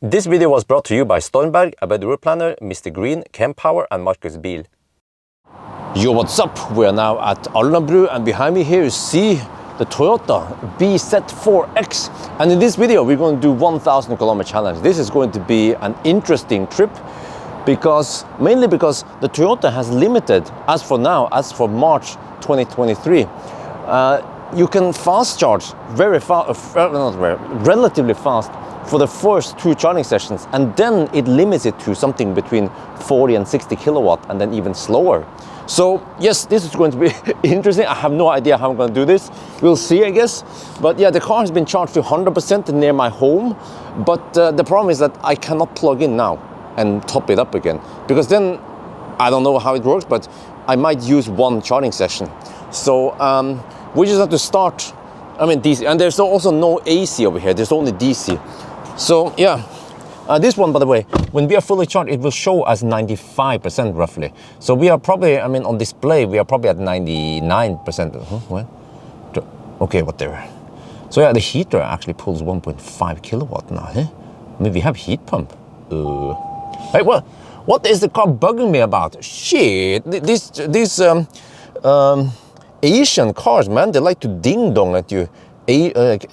This video was brought to you by Stormberg, a better route planner, MisterGreen, Kempower and Marcus Bil. Yo, what's up? We are now at Alnabru, and behind me here you see the Toyota bZ4X. And in this video we're going to do 1,000 kilometer challenge. This is going to be an interesting trip mainly because the Toyota has limited, as for now, as for March 2023, you can fast charge relatively fast for the first 2 charging sessions, and then it limits it to something between 40 and 60 kilowatt, and then even slower. So yes, this is going to be interesting. I have no idea how I'm going to do this. We'll see, I guess. But yeah, the car has been charged to 100% near my home, but the problem is that I cannot plug in now and top it up again, because then I don't know how it works, but I might use 1 charging session. So we just have to start, DC, and there's also no AC over here, there's only DC. So yeah, this one, by the way, when we are fully charged, it will show as 95% roughly. So we are probably, on display, we are probably at 99%. What? Okay, whatever. So yeah, the heater actually pulls 1.5 kilowatt now. Maybe we have heat pump. Hey, well, what is the car bugging me about? Shit, these Asian cars, man, they like to ding dong at you.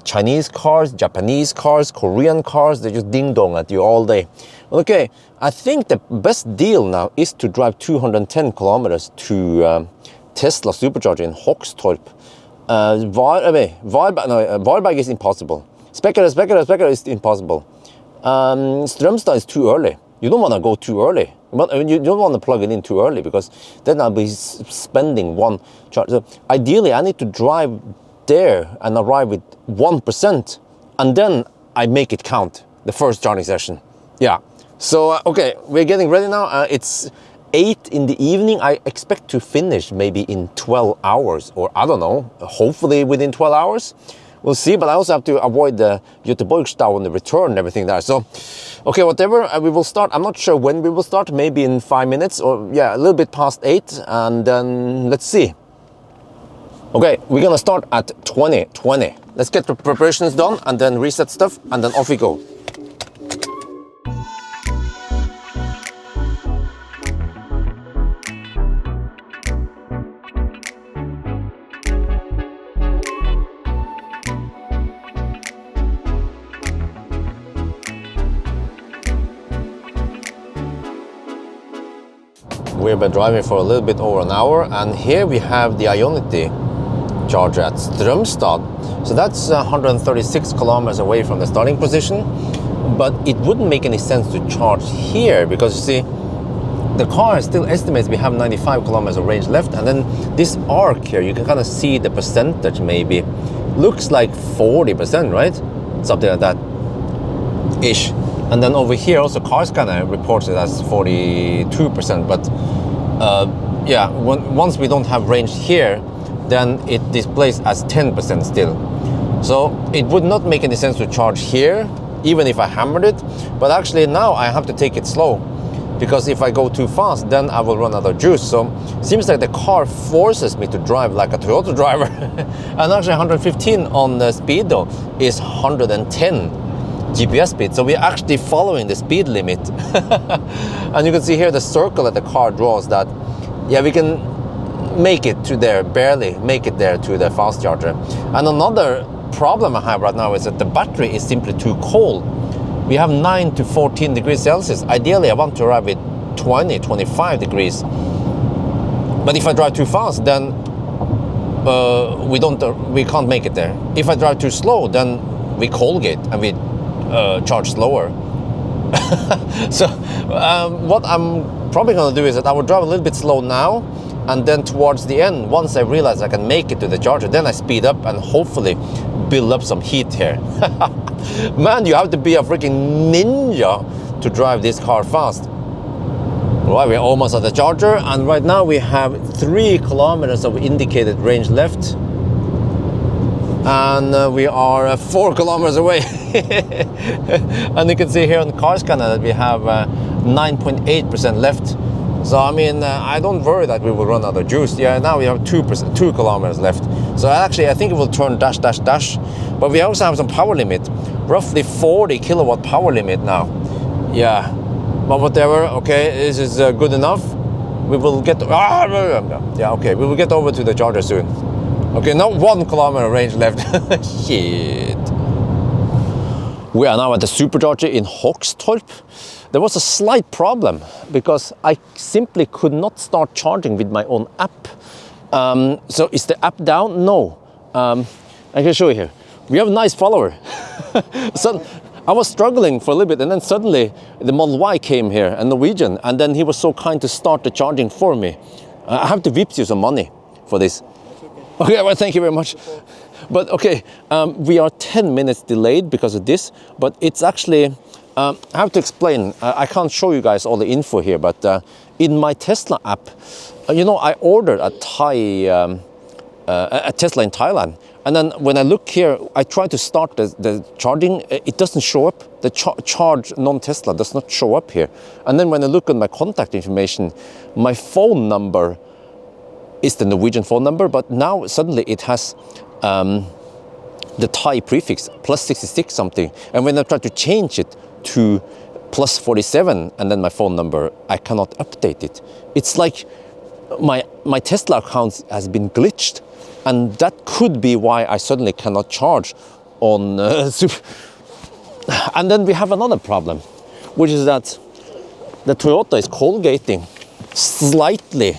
Chinese cars, Japanese cars, Korean cars, they just ding dong at you all day. Okay, I think the best deal now is to drive 210 kilometers to Tesla supercharger in Hokksund. Varberg is impossible. Spekker is impossible. Strømstad is too early. You don't want to go too early. You don't want to plug it in too early, because then I'll be spending 1 charge. So ideally, I need to drive there and arrive with 1%, and then I make it count, the first charging session. Yeah. So, okay, we're getting ready now. It's 8 in the evening. I expect to finish maybe in 12 hours, or I don't know, hopefully within 12 hours. We'll see, but I also have to avoid the Göteborgsstau and the return and everything there. So, okay, whatever, we will start. I'm not sure when we will start, maybe in 5 minutes, or yeah, a little bit past 8, and then let's see. Okay, we're gonna start at 2020. Let's get the preparations done and then reset stuff, and then off we go. We've been driving for a little bit over an hour, and here we have the Ioniq charger at Strømstad. So that's 136 kilometers away from the starting position, but it wouldn't make any sense to charge here, because you see, the car still estimates we have 95 kilometers of range left, and then this arc here, you can kind of see the percentage maybe. Looks like 40%, right? Something like that, ish. And then over here also CarScanner reports it as 42%, but yeah, once we don't have range here, then it displays as 10% still. So it would not make any sense to charge here, even if I hammered it. But actually now I have to take it slow, because if I go too fast, then I will run out of juice. So it seems like the car forces me to drive like a Toyota driver. And actually 115 on the speed though is 110 GPS speed, so we're actually following the speed limit. And you can see here the circle that the car draws, that yeah, we can make it to there, barely make it there to the fast charger. And another problem I have right now is that the battery is simply too cold. We have 9 to 14 degrees Celsius. Ideally I want to arrive with 20-25 degrees, but if I drive too fast, then we can't make it there. If I drive too slow, then we Colgate and we charge slower. So what I'm probably going to do is that I will drive a little bit slow now, and then towards the end, once I realize I can make it to the charger, then I speed up and hopefully build up some heat here. Man, you have to be a freaking ninja to drive this car fast. Right, we're almost at the charger, and right now we have 3 kilometers of indicated range left, and we are 4 kilometers away. And you can see here on the CarScanner that we have 9.8% left. So I don't worry that we will run out of juice. Yeah, now we have 2 kilometers left. So actually I think it will turn dash. But we also have some power limit, roughly 40 kilowatt power limit now. Yeah, but whatever. Okay, this is good enough. We will get. Yeah, okay, we will get over to the charger soon. Okay, now 1 kilometer range left. Shit. We are now at the supercharger in Hokksund. There was a slight problem because I simply could not start charging with my own app. So is the app down? No. I can show you here. We have a nice follower. So I was struggling for a little bit, and then suddenly the Model Y came here, a Norwegian, and then he was so kind to start the charging for me. I have to Vipps you some money for this. Okay, well, thank you very much. But okay, we are 10 minutes delayed because of this, but it's actually, I have to explain, I can't show you guys all the info here, but in my Tesla app, you know, I ordered a Tesla in Thailand. And then when I look here, I try to start the charging, it doesn't show up. The charge non-Tesla does not show up here. And then when I look at my contact information, my phone number is the Norwegian phone number, but now suddenly it has the Thai prefix, plus 66 something. And when I try to change it to plus 47 and then my phone number, I cannot update it. It's like my Tesla account has been glitched. And that could be why I suddenly cannot charge on Super. And then we have another problem, which is that the Toyota is colgating slightly.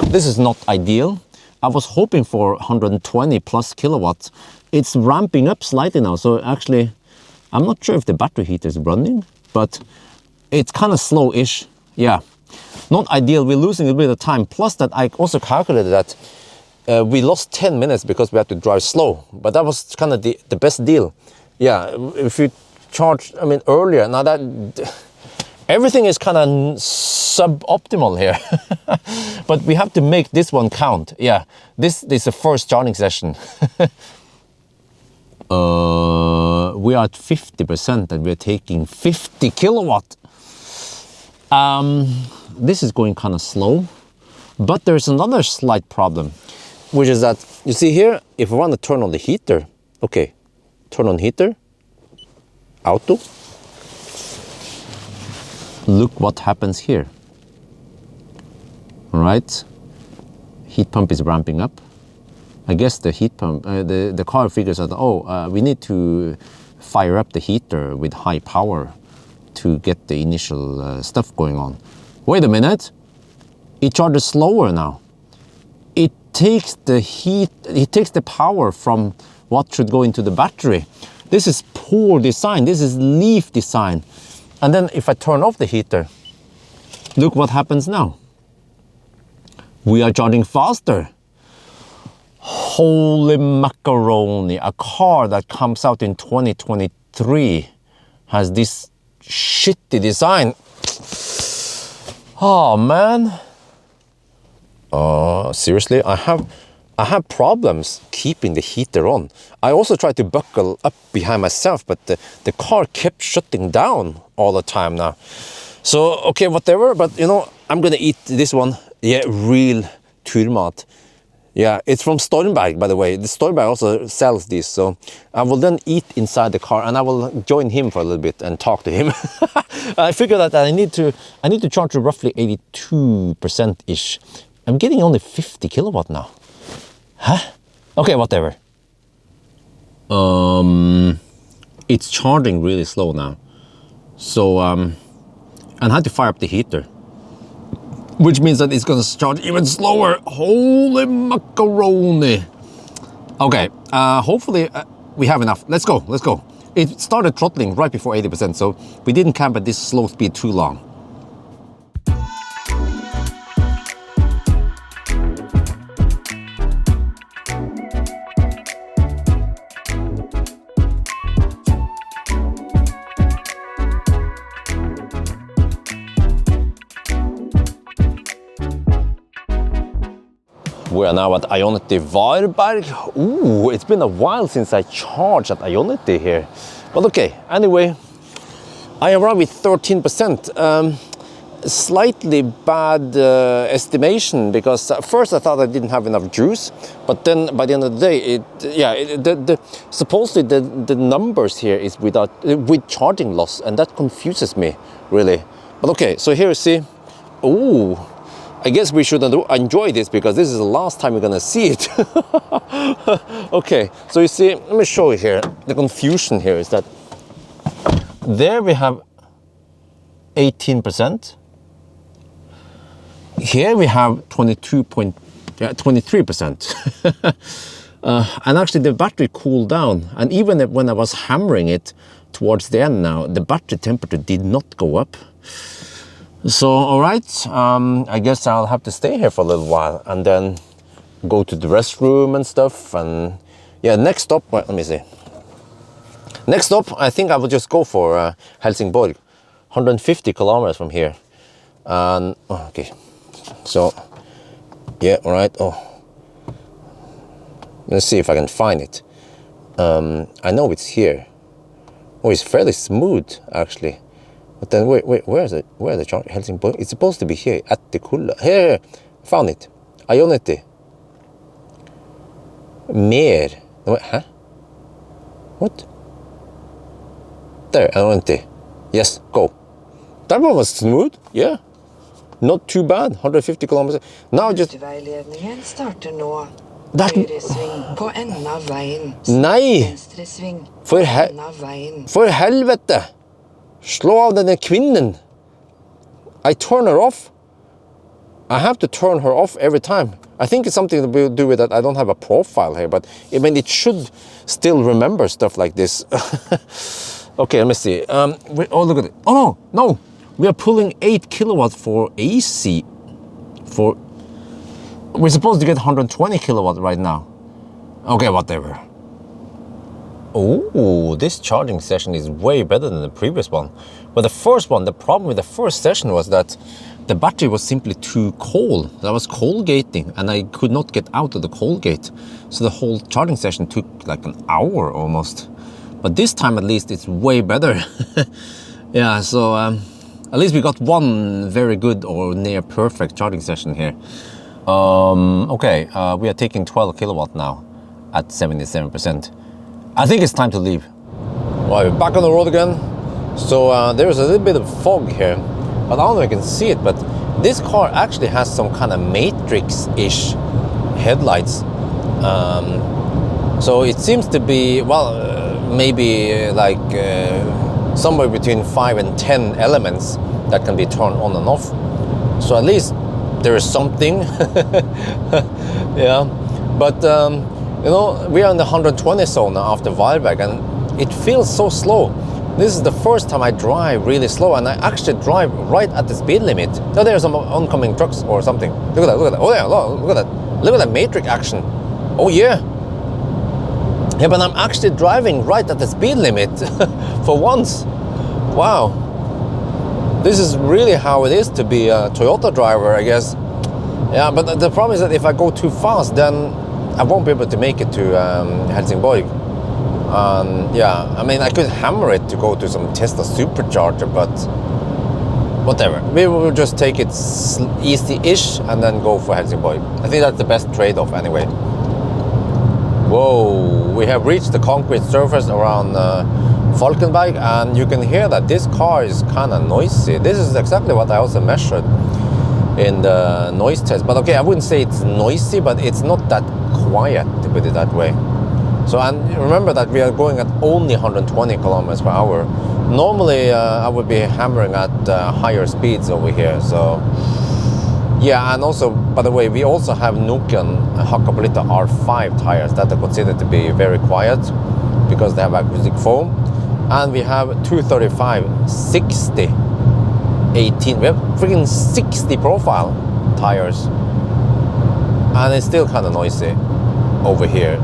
This is not ideal. I was hoping for 120 plus kilowatts. It's ramping up slightly now. So actually, I'm not sure if the battery heater is running, but it's kind of slow-ish. Yeah, not ideal. We're losing a bit of time. Plus that I also calculated that we lost 10 minutes because we had to drive slow, but that was kind of the best deal. Yeah, if you charge, I mean, earlier, now that everything is kind of suboptimal here, but we have to make this one count. Yeah, this is the first charging session. We are at 50% and we're taking 50 kilowatt. This is going kind of slow, but there's another slight problem, which is that, you see here, if I want to turn on the heater, okay, turn on heater, auto, look what happens here. All right, heat pump is ramping up. I guess the heat pump, the car figures out, we need to fire up the heater with high power to get the initial stuff going on. Wait a minute, it charges slower now. It takes the heat, it takes the power from what should go into the battery. This is poor design, this is leaf design. And then if I turn off the heater, look what happens now. We are charging faster. Holy macaroni, a car that comes out in 2023 has this shitty design. Oh man. Seriously, I have problems keeping the heater on. I also tried to buckle up behind myself, but the car kept shutting down all the time now. So, okay, whatever, but you know, I'm gonna eat this one. Yeah, real turmat. Yeah, it's from Stormberg, by the way. The Stormberg also sells these, so I will then eat inside the car and I will join him for a little bit and talk to him. I figured that I need to charge to roughly 82%-ish. I'm getting only 50 kilowatt now. Huh? Okay, whatever. It's charging really slow now. So, and I had to fire up the heater, which means that it's gonna charge even slower. Holy macaroni. Okay, hopefully we have enough. Let's go. It started throttling right before 80%, so we didn't camp at this slow speed too long. We are now at Ioniq Varberg. Ooh, it's been a while since I charged at Ioniq here. But okay, anyway, I arrived with 13%. slightly bad estimation, because at first I thought I didn't have enough juice, but then by the end of the day, supposedly the numbers here is with charging loss, and that confuses me really. But okay, so here you see, ooh, I guess we should enjoy this, because this is the last time we're gonna see it. Okay, so you see, let me show you here. The confusion here is that there we have 18%. Here we have 23%. And actually the battery cooled down. And even when I was hammering it towards the end now, the battery temperature did not go up. So, all right, I guess I'll have to stay here for a little while and then go to the restroom and stuff. And yeah, next stop, well, let me see. Next stop, I think I will just go for Helsingborg, 150 kilometers from here. And, okay. So, yeah, all right. Oh, let's see if I can find it. I know it's here. Oh, it's fairly smooth, actually. But then, wait, where is it? Where is the charge? Helsingborg? It's supposed to be here, at the Kulla. Here, found it. Ioniq. Mer. Wait, huh? What? There, Ioniq. Yes, go. That one was smooth, yeah. Not too bad, 150 kilometers. Now just... Veiledningen starter nå. That... Høyresving på enden av veien. Nei! Venstresving på For, enden av veien. for helvete! Slå av denne kvinnen! I turn her off. I have to turn her off every time. I think it's something to do with that I don't have a profile here, but I mean, it should still remember stuff like this. Okay, let me see. Oh, look at it. Oh, no! We are pulling 8 kilowatts for AC. We're supposed to get 120 kilowatts right now. Okay, whatever. Oh, this charging session is way better than the previous one. But the first one, the problem with the first session was that the battery was simply too cold. I was cold gating and I could not get out of the cold gate. So the whole charging session took like an hour almost. But this time at least it's way better. Yeah, so at least we got one very good or near perfect charging session here. Okay, we are taking 12 kilowatt now at 77%. I think it's time to leave. Well, we're back on the road again. So there's a little bit of fog here, but I don't know if you can see it, but this car actually has some kind of Matrix-ish headlights. So it seems to be, well, maybe like somewhere between 5 and 10 elements that can be turned on and off. So at least there is something. Yeah, but you know, we are in the 120 zone now after Valberg, and it feels so slow. This is the first time I drive really slow, and I actually drive right at the speed limit. Now there's some oncoming trucks or something. Look at that, look at that. Oh yeah, look at that. Look at that matrix action. Oh yeah. Yeah, but I'm actually driving right at the speed limit for once. Wow. This is really how it is to be a Toyota driver, I guess. Yeah, but the problem is that if I go too fast, then I won't be able to make it to Helsingborg. Yeah, I mean, I could hammer it to go to some Tesla supercharger, but whatever. We will just take it easy-ish and then go for Helsingborg. I think that's the best trade-off anyway. Whoa, we have reached the concrete surface around Falkenberg, and you can hear that this car is kind of noisy. This is exactly what I also measured in the noise test. But okay, I wouldn't say it's noisy, but it's not that quiet, to put it that way. So, and remember that we are going at only 120 kilometers per hour. Normally, I would be hammering at higher speeds over here. So, yeah, and also, by the way, we also have Nokian Hakkapeliitta R5 tires that are considered to be very quiet because they have acoustic foam. And we have 235 60 18. We have freaking 60 profile tires, and it's still kind of noisy over here.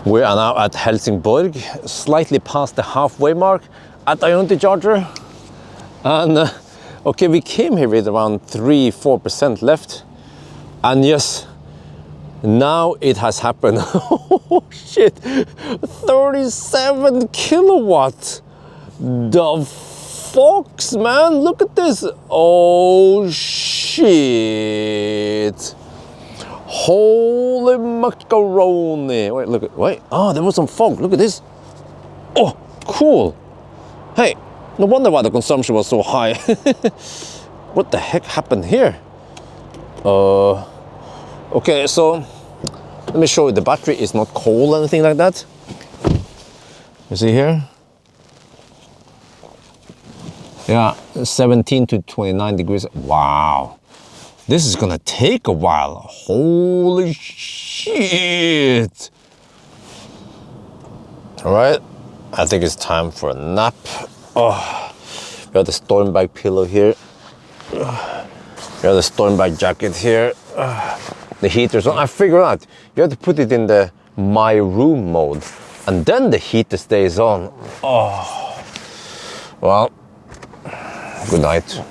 We are now at Helsingborg, slightly past the halfway mark at Ioniq charger. And okay, we came here with around 3-4% left. And yes, now it has happened. Oh shit, 37 kilowatts. The fox, man, look at this. Oh shit. Holy macaroni. Wait, look at, wait. Oh, there was some fog. Look at this. Oh, cool. Hey, no wonder why the consumption was so high. What the heck happened here? Okay, so let me show you. The battery is not cold or anything like that. You see here? Yeah, 17 to 29 degrees. Wow. This is gonna take a while. Holy shit. All right, I think it's time for a nap. Oh, we have the storm bag pillow here. We have the storm bag jacket here. The heater's on. I figured out you have to put it in the my room mode and then the heater stays on. Oh, well, good night.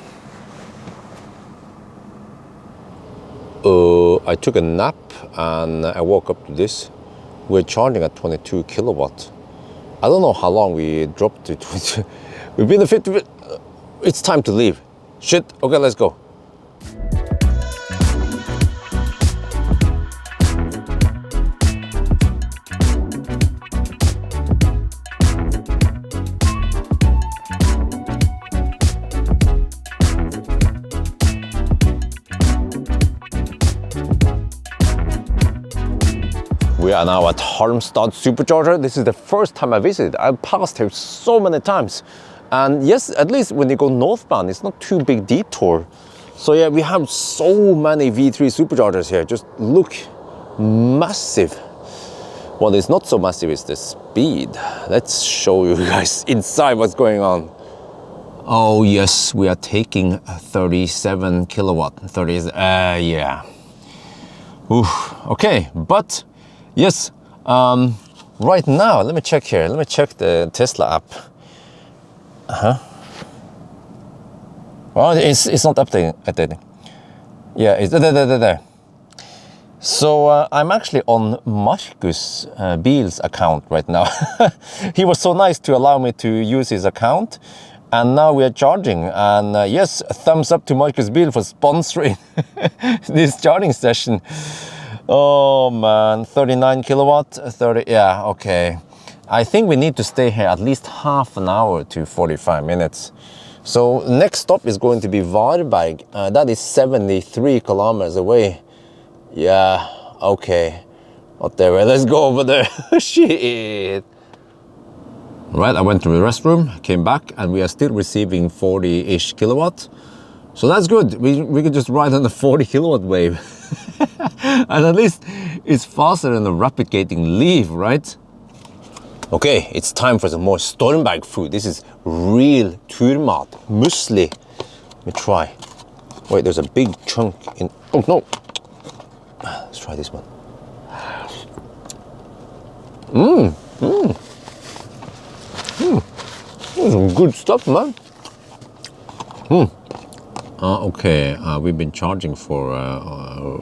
I took a nap and I woke up to this. We're charging at 22 kilowatts. I don't know how long we dropped to 22. We've been at 50. It's time to leave. Shit, okay, let's go. We are now at Hokksund supercharger. This is the first time I visited. I've passed here so many times. And yes, at least when you go northbound, it's not too big detour. So yeah, we have so many V3 superchargers here. Just look, massive. What is not so massive is the speed. Let's show you guys inside what's going on. Oh yes, we are taking 37 kilowatt, 30, yeah. Oof, okay, but yes, right now, let me check here. Let me check the Tesla app. Well, it's not updating. Yeah, it's there. So I'm actually on Markus Bil's account right now. He was so nice to allow me to use his account. And now we are charging. And yes, thumbs up to Markus Bil for sponsoring this charging session. Oh man, 39 kilowatt, 30, yeah, okay. I think we need to stay here at least half an hour to 45 minutes. So next stop is going to be Varberg. That is 73 kilometers away. Yeah, okay. Not there, let's go over there. Shit. Right, I went to the restroom, came back, and we are still receiving 40-ish kilowatt. So that's good. We can just ride on the 40 kilowatt wave. And at least it's faster than the rapid gating leaf, right? Okay, it's time for some more storm bag food. This is real turmat, muesli. Let me try. Wait, there's a big chunk in, oh no. Let's try this one. Some good stuff, man. Okay, we've been charging for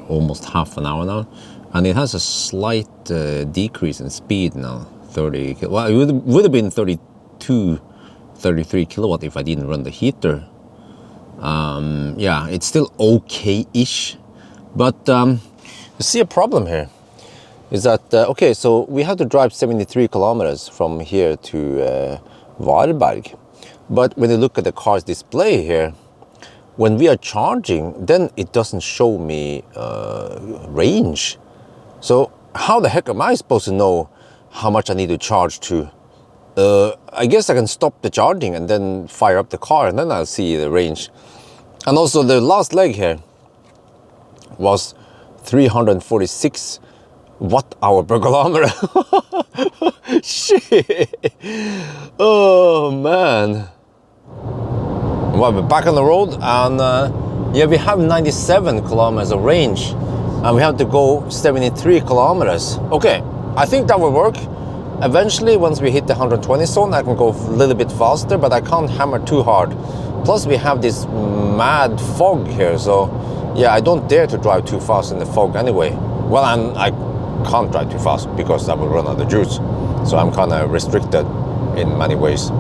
almost half an hour now, and it has a slight decrease in speed now. 30, well, it would have been 32, 33 kilowatt if I didn't run the heater. Yeah, it's still okay-ish, but you see a problem here is that, okay, so we have to drive 73 kilometers from here to Varberg, but when you look at the car's display here, when we are charging, then it doesn't show me range. So how the heck am I supposed to know how much I need to charge to? I guess I can stop the charging and then fire up the car and then I'll see the range. And also the last leg here was 346 watt-hour per kilometer. Shit. Oh man. Well, we're back on the road and yeah, we have 97 kilometers of range and we have to go 73 kilometers. Okay, I think that will work. Eventually, once we hit the 120 zone, I can go a little bit faster, but I can't hammer too hard. Plus, we have this mad fog here, so yeah, I don't dare to drive too fast in the fog anyway. Well, I can't drive too fast because I will run out of juice. So I'm kind of restricted in many ways.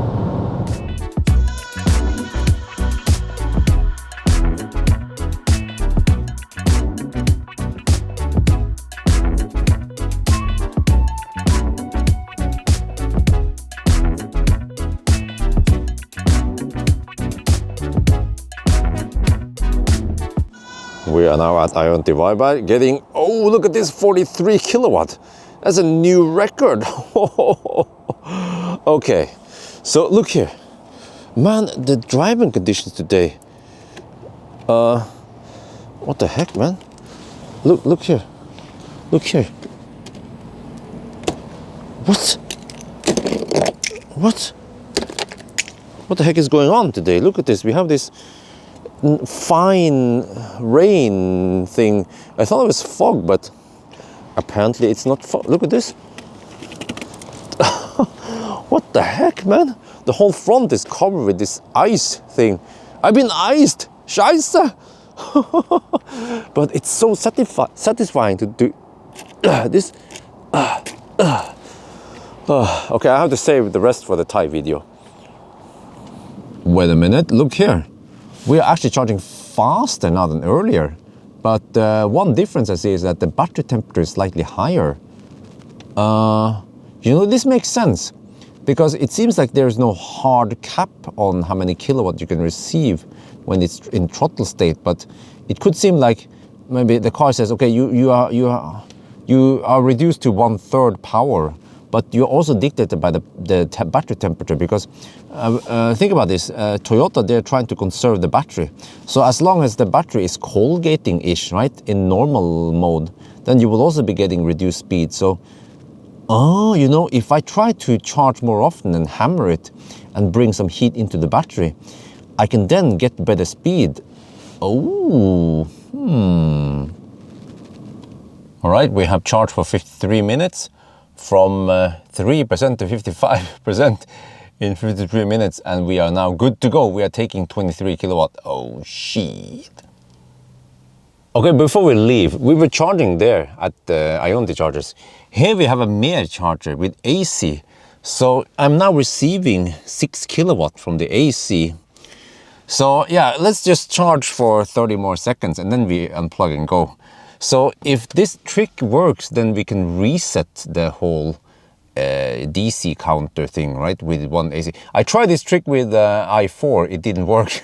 We are now at Ioniq Bye-Bye, getting, oh, look at this, 43 kilowatt. That's a new record. Okay, so look here. Man, the driving conditions today. What the heck, man? Look here. Look here. What? What the heck is going on today? Look at this. We have this fine rain thing. I thought it was fog, but apparently it's not fog. Look at this. What the heck, man? The whole front is covered with this ice thing. I've been iced. Scheisse. But it's so satisfying to do this. Okay, I have to save the rest for the Thai video. Wait a minute, look here. We are actually charging faster now than earlier. But one difference I see is that the battery temperature is slightly higher. You know, this makes sense because it seems like there's no hard cap on how many kilowatt you can receive when it's in throttle state. But it could seem like maybe the car says, okay, you are reduced to 1/3 power, but you're also dictated by the battery temperature because think about this, Toyota, they're trying to conserve the battery. So as long as the battery is cold gating-ish, right, in normal mode, then you will also be getting reduced speed. So, you know, if I try to charge more often and hammer it and bring some heat into the battery, I can then get better speed. Oh, All right, we have charged for 53 minutes. From 3% to 55% in 53 minutes, and we are now good to go. We are taking 23 kilowatt. Oh shit. Okay, before we leave, we were charging there at the Ioniq chargers. Here we have a mere charger with AC. So I'm now receiving 6 kilowatt from the AC. So yeah, let's just charge for 30 more seconds and then we unplug and go. So if this trick works, then we can reset the whole DC counter thing, right, with one AC. I tried this trick with i4, it didn't work.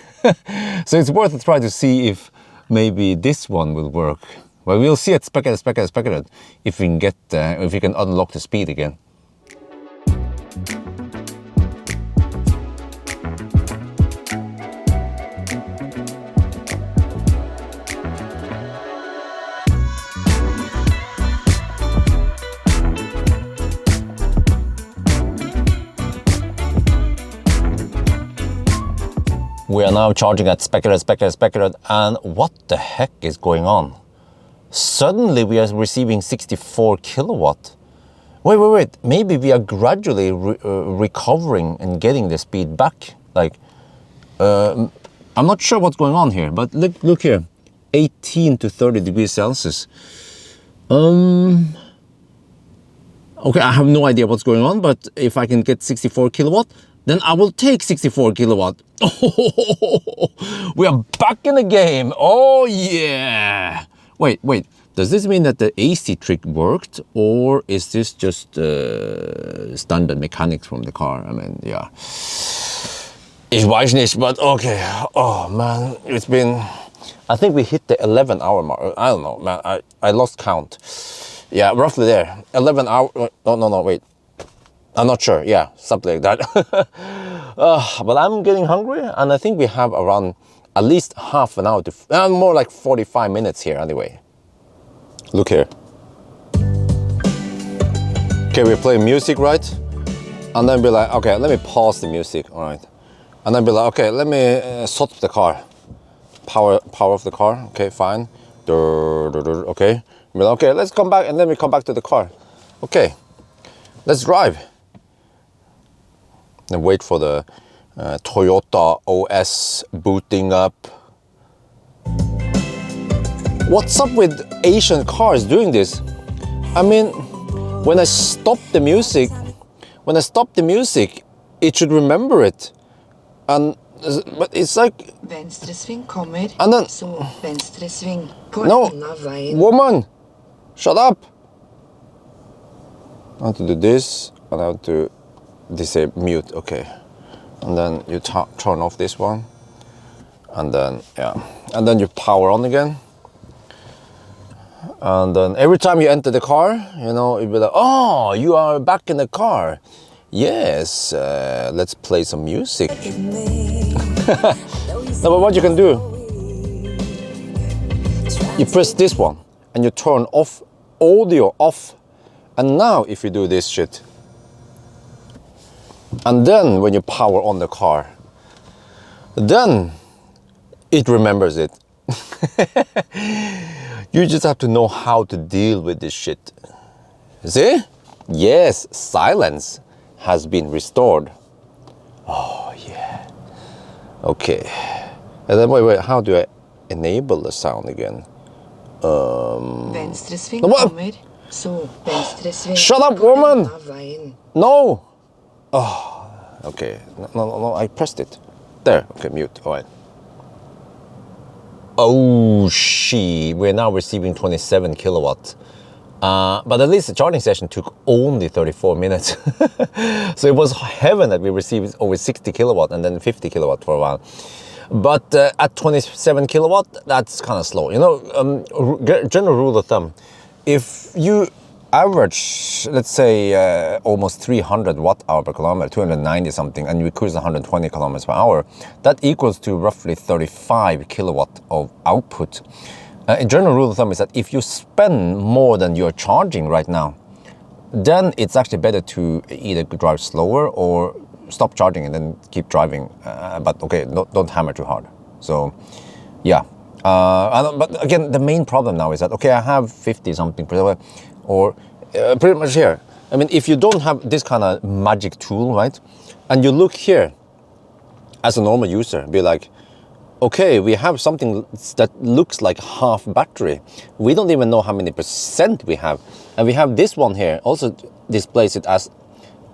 So it's worth a try to see if maybe this one will work. Well, we'll see at speculated if we can get, if we can unlock the speed again. We are now charging at speculated, and what the heck is going on? Suddenly we are receiving 64 kilowatt. Wait, maybe we are gradually recovering and getting the speed back. Like, I'm not sure what's going on here, but look here, 18 to 30 degrees Celsius. Okay, I have no idea what's going on, but if I can get 64 kilowatt, then I will take 64 kilowatt. Oh, we are back in the game. Oh yeah. Wait. Does this mean that the AC trick worked, or is this just standard mechanics from the car? I mean, yeah. Ich weiß nicht, but okay. Oh man, it's been, I think we hit the 11-hour mark. I don't know, man. I lost count. Yeah, roughly there. 11 hours. No, wait. I'm not sure. Yeah, something like that. But I'm getting hungry, and I think we have around at least half an hour to, more like 45 minutes here anyway. Look here. Okay, we're playing music, right? And then be like, okay, let me pause the music, all right? And then be like, okay, let me stop the car. Power off the car, okay, fine. Okay, be like, okay, let's come back, and then we come back to the car. Okay, let's drive. And wait for the Toyota OS booting up. What's up with Asian cars doing this? I mean, when I stop the music, it should remember it. And but it's like... Venstre sving kommer, and then, så venstre sving på no, enden av veien. woman, shut up. I have to do this, and I have to disable mute, okay. And then you turn off this one. And then, yeah. And then you power on again. And then every time you enter the car, you know, you'll be like, oh, you are back in the car. Yes, let's play some music. No, but what you can do, you press this one and you turn off audio off. And now if you do this shit, and then when you power on the car, then it remembers it. You just have to know how to deal with this shit. See? Yes, silence has been restored. Oh yeah. Okay. And then wait, how do I enable the sound again? Venstre sving What? kommer, så venstre sving Shut up, på woman! enden av veien. No! Oh, okay. No, I pressed it. There, okay, mute, all right. Oh, shit, we're now receiving 27 kilowatts. But at least the charging session took only 34 minutes. So it was heaven that we received over 60 kilowatt and then 50 kilowatt for a while. But at 27 kilowatt, that's kind of slow. You know, general rule of thumb, if you average, let's say, almost 300 watt hour per kilometer, 290 something, and you cruise 120 kilometers per hour, that equals to roughly 35 kilowatt of output. A general rule of thumb is that if you spend more than you're charging right now, then it's actually better to either drive slower or stop charging and then keep driving. But okay, don't hammer too hard. So, yeah. But again, the main problem now is that, okay, I have 50 something or pretty much here. I mean, if you don't have this kind of magic tool, right? And you look here as a normal user, be like, okay, we have something that looks like half battery. We don't even know how many percent we have. And we have this one here, also displays it as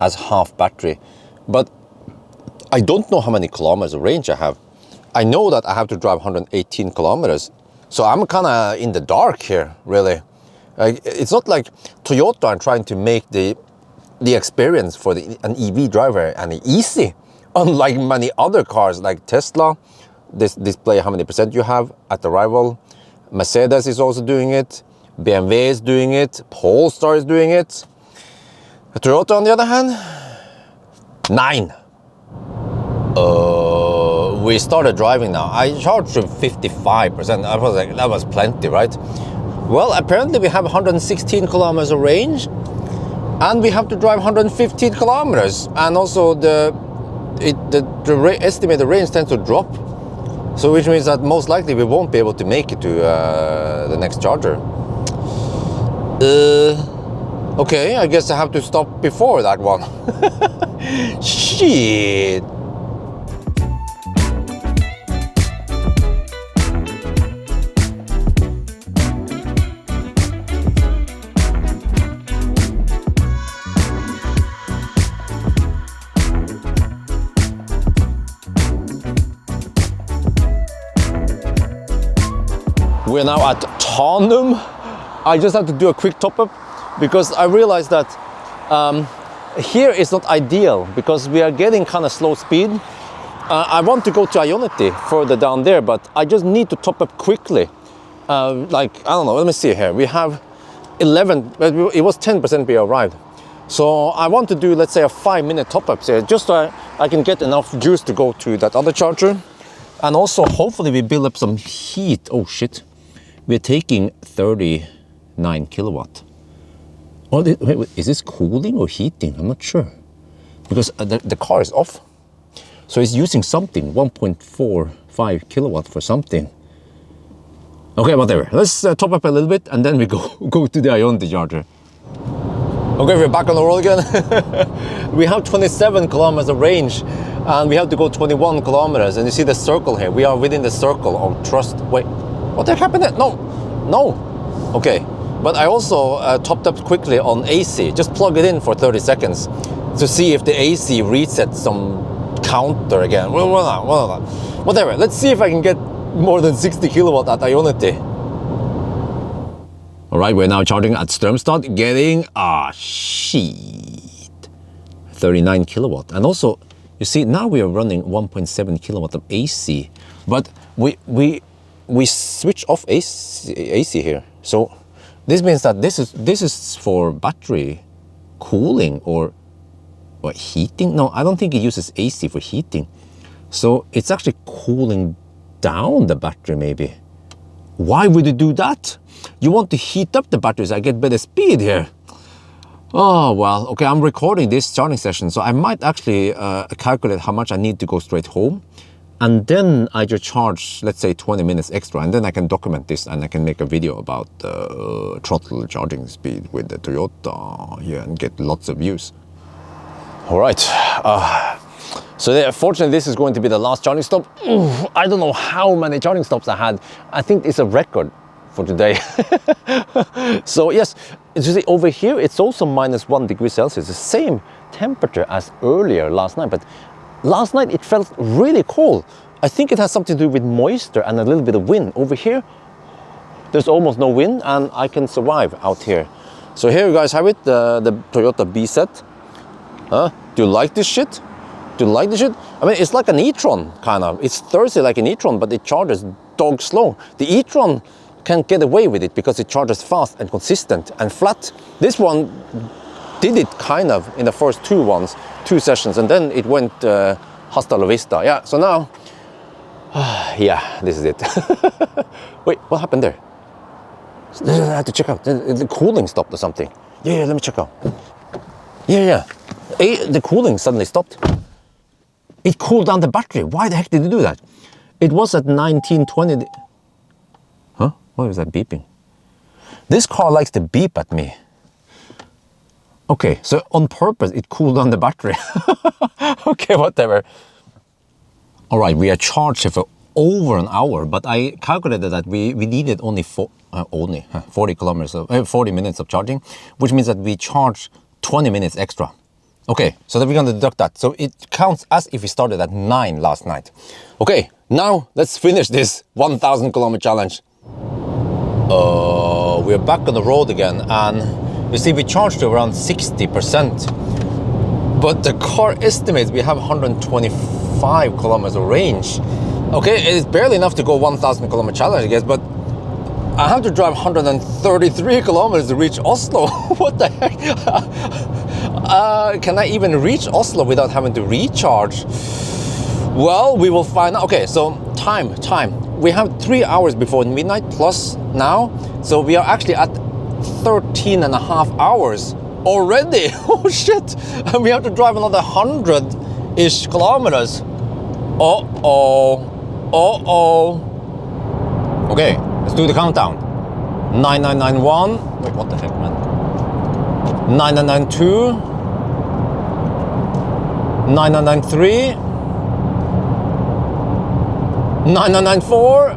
half battery. But I don't know how many kilometers of range I have. I know that I have to drive 118 kilometers. So I'm kind of in the dark here, really. It's not like Toyota are trying to make the experience for an EV driver and easy. Unlike many other cars like Tesla, this display how many percent you have at arrival. Mercedes is also doing it. BMW is doing it. Polestar is doing it. Toyota, on the other hand, 9. We started driving now. I charged to 55%. I was like, that was plenty, right? Well, apparently we have 116 kilometers of range, and we have to drive 115 kilometers. And also the estimated range tends to drop. So which means that most likely we won't be able to make it to the next charger. Okay, I guess I have to stop before that one. Shit. We're now at Tanum. I just have to do a quick top up because I realized that here is not ideal because we are getting kind of slow speed. I want to go to Ioniq further down there, but I just need to top up quickly. Like, I don't know, let me see here. We have 11, it was 10% we arrived. So I want to do, let's say, a 5-minute top up here, just so I can get enough juice to go to that other charger. And also, hopefully we build up some heat. Oh shit. We're taking 39 kilowatt. Oh, wait, is this cooling or heating? I'm not sure. Because the car is off. So it's using something, 1.45 kilowatt for something. Okay, whatever. Let's top up a little bit and then we go to the Ioniq charger. Okay, we're back on the road again. We have 27 kilometers of range and we have to go 21 kilometers. And you see the circle here. We are within the circle of trust. Wait, what the heck happened there? No. Okay, but I also topped up quickly on AC. Just plug it in for 30 seconds to see if the AC resets some counter again. Well, whatever. Let's see if I can get more than 60 kilowatt at Ionity. All right, we're now charging at Strømstad, getting 39 kilowatt. And also, you see, now we are running 1.7 kilowatt of AC, but we switch off AC here. So this means that this is for battery cooling or heating. No, I don't think it uses AC for heating. So it's actually cooling down the battery maybe. Why would you do that? You want to heat up the batteries, I get better speed here. Oh, well, okay, I'm recording this charging session, so I might actually calculate how much I need to go straight home. And then I just charge, let's say 20 minutes extra, and then I can document this and I can make a video about throttle charging speed with the Toyota here and get lots of views. All right. So fortunately, this is going to be the last charging stop. I don't know how many charging stops I had. I think it's a record for today. So yes, you see over here, it's also -1 degree Celsius, the same temperature as earlier last night. But last night it felt really cold. I think it has something to do with moisture and a little bit of wind. Over here, there's almost no wind and I can survive out here. So here you guys have it, the Toyota bZ. Do you like this shit? Do you like this shit? I mean, it's like an e-tron, kind of. It's Thursday like an e-tron, but it charges dog slow. The e-tron can get away with it because it charges fast and consistent and flat. This one did it kind of in the first two sessions, and then it went hasta la vista. Yeah, so now, yeah, this is it. Wait, what happened there? I have to check out. The cooling stopped or something. Yeah, let me check out. Yeah. The cooling suddenly stopped. It cooled down the battery. Why the heck did it do that? It was at 1920. Huh? What was that beeping? This car likes to beep at me. Okay, so on purpose it cooled down the battery. Okay, whatever. All right, we are charged for over an hour, but I calculated that we needed only 40 minutes of charging, which means that we charge 20 minutes extra. Okay, so then we're going to deduct that. So it counts as if we started at 9 last night. Okay, now let's finish this 1,000 kilometer challenge. We're back on the road again, and you see we charged to around 60%. But the car estimates we have 125 kilometers of range. Okay, it's barely enough to go 1,000 kilometer challenge, I guess, but I have to drive 133 kilometers to reach Oslo. What the heck? Can I even reach Oslo without having to recharge? Well, we will find out. Okay, so time. We have 3 hours before midnight plus now. So we are actually at 13 and a half hours already. Oh shit. And we have to drive another 100-ish kilometers. Okay, let's do the countdown. 9991. Wait, what the heck, man? 9992. 9993. 9994.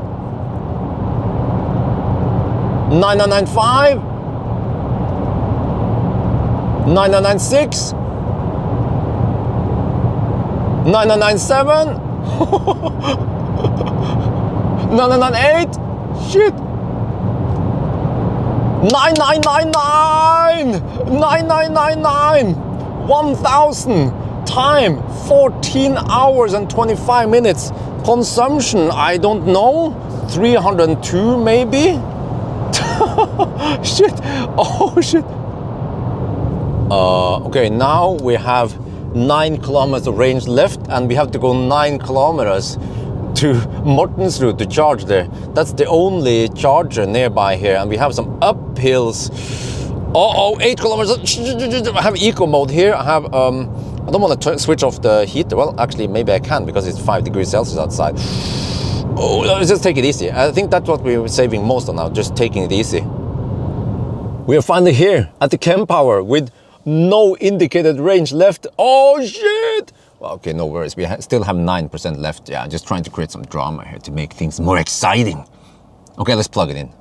9995. 9996. 9997. 998. Shit. 9999. 9999. 1000. Time 14 hours and 25 minutes. Consumption, I don't know. 302 maybe. Shit. Oh shit. Okay, now we have 9 kilometers of range left, and we have to go 9 kilometers to Mortensrud to charge there. That's the only charger nearby here, and we have some uphills. 8 kilometers. I have eco mode here. I have I don't want to switch off the heater. Well, actually, maybe I can because it's 5 degrees Celsius outside. Oh, let's just take it easy. I think that's what we're saving most on now, just taking it easy. We are finally here at the Kempower with no indicated range left. Oh shit! Well, okay, no worries. We still have 9% left. Yeah, just trying to create some drama here to make things more exciting. Okay, let's plug it in.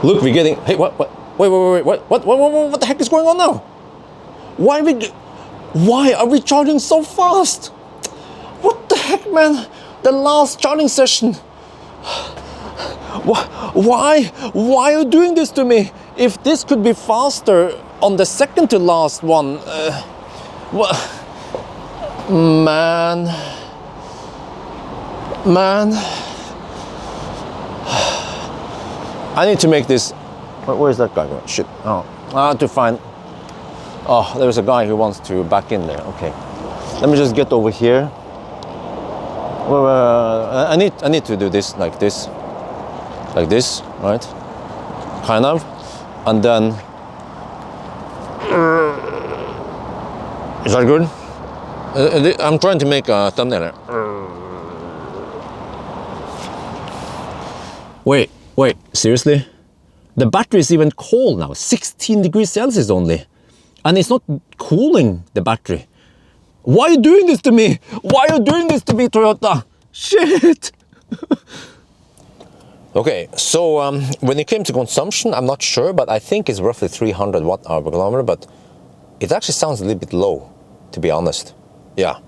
Look, we're getting. Hey, what? Wait! What the heck is going on now? Why are we charging so fast? What the heck, man? The last charging session. Why are you doing this to me? If this could be faster on the second to last one, man. I need to make this. Where's that guy going? Shit. Oh, I have to find. Oh, there's a guy who wants to back in there. Okay, let me just get over here. I need to do this like this, right? Kind of, and then. Is that good? I'm trying to make a thumbnail here. Wait, seriously? The battery is even cold now, 16 degrees Celsius only. And it's not cooling the battery. Why are you doing this to me? Why are you doing this to me, Toyota? Shit! Okay, so when it came to consumption, I'm not sure, but I think it's roughly 300 watt-hour per kilometer, but it actually sounds a little bit low, to be honest. Yeah.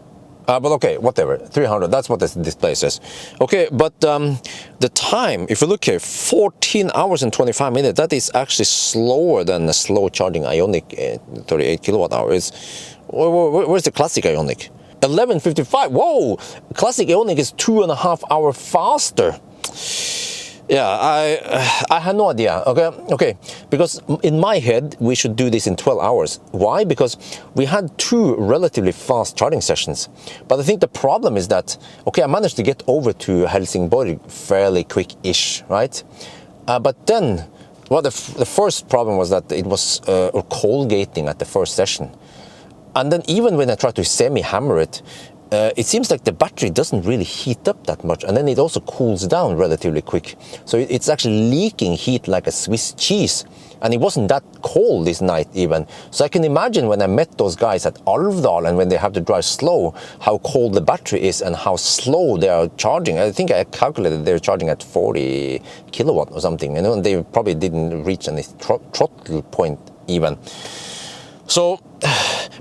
But okay, whatever, 300, that's what this display says. Okay, but the time, if you look here, 14 hours and 25 minutes, that is actually slower than the slow charging Ioniq 38 kilowatt hours. Where's the classic Ioniq? 11:55, whoa! Classic Ioniq is 2.5 hours faster. Yeah, I had no idea, okay, because in my head, we should do this in 12 hours. Why? Because we had 2 relatively fast charging sessions. But I think the problem is that, okay, I managed to get over to Helsingborg fairly quick-ish, right? But then, well, the first problem was that it was cold gating at the first session. And then even when I try to semi-hammer it, it seems like the battery doesn't really heat up that much, and then it also cools down relatively quick. So it's actually leaking heat like a Swiss cheese. And it wasn't that cold this night even. So I can imagine when I met those guys at Alvdal and when they have to drive slow, how cold the battery is and how slow they are charging. I think I calculated they're charging at 40 kilowatt or something. You know, they probably didn't reach any throttle point even. So,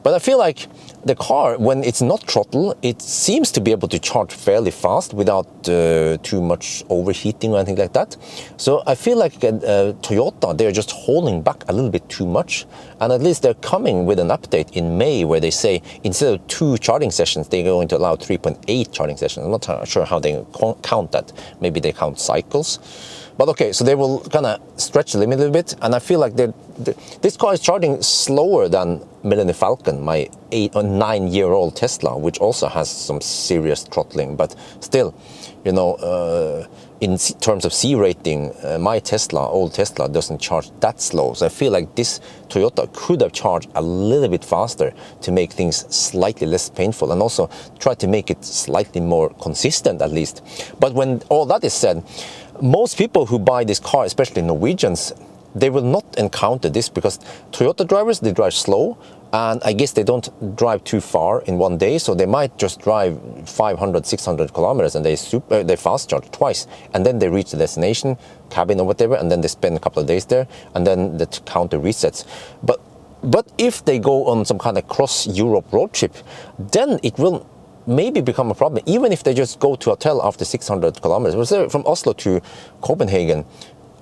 but I feel like the car, when it's not throttle, it seems to be able to charge fairly fast without too much overheating or anything like that. So I feel like Toyota, they're just holding back a little bit too much. And at least they're coming with an update in May where they say instead of 2 charging sessions, they're going to allow 3.8 charging sessions. I'm not sure how they count that. Maybe they count cycles. But okay, so they will kind of stretch the limit a little bit, and I feel like this car is charging slower than Millennium Falcon, my 8 or 9-year-old Tesla, which also has some serious throttling. But still, you know, in terms of C rating, my old Tesla, doesn't charge that slow. So I feel like this Toyota could have charged a little bit faster to make things slightly less painful, and also try to make it slightly more consistent at least. But when all that is said, most people who buy this car, especially Norwegians, they will not encounter this because Toyota drivers, they drive slow, and I guess they don't drive too far in one day, so they might just drive 500, 600 kilometers and they fast charge twice, and then they reach the destination, cabin or whatever, and then they spend a couple of days there, and then the counter resets. But if they go on some kind of cross-Europe road trip, then it will maybe become a problem, even if they just go to a hotel after 600 kilometers. From Oslo to Copenhagen,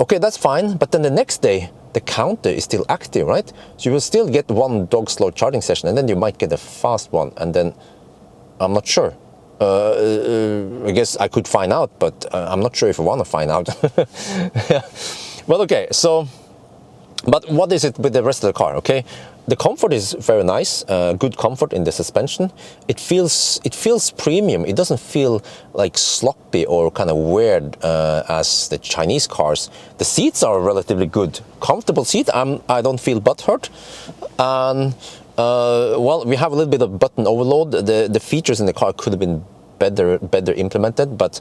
okay, that's fine, but then the next day, the counter is still active, right? So you will still get 1 dog slow charging session, and then you might get a fast one, and then, I'm not sure. I guess I could find out, but I'm not sure if I want to find out. Yeah. Well, okay, so, but what is it with the rest of the car, okay? The comfort is very nice, good comfort in the suspension. It feels premium. It doesn't feel like sloppy or kind of weird as the Chinese cars. The seats are relatively good, comfortable seat. I don't feel butthurt. And well, we have a little bit of button overload. The features in the car could have been better implemented, but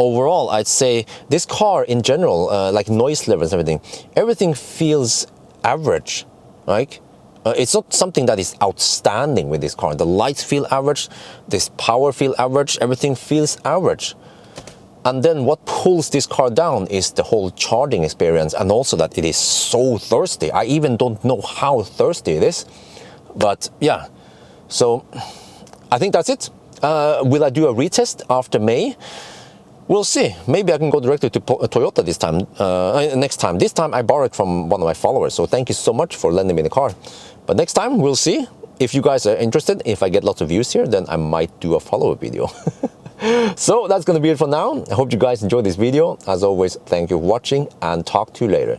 overall, I'd say this car in general, like noise levels and everything feels average, right? It's not something that is outstanding with this car. The lights feel average, this power feel average, everything feels average. And then what pulls this car down is the whole charging experience, and also that it is so thirsty. I even don't know how thirsty it is. But yeah, so I think that's it. Will I do a retest after May? We'll see. Maybe I can go directly to Toyota this time, next time. This time I borrowed from one of my followers, so thank you so much for lending me the car. But next time, we'll see. If you guys are interested, if I get lots of views here, then I might do a follow-up video. So that's going to be it for now. I hope you guys enjoyed this video. As always, thank you for watching, and talk to you later.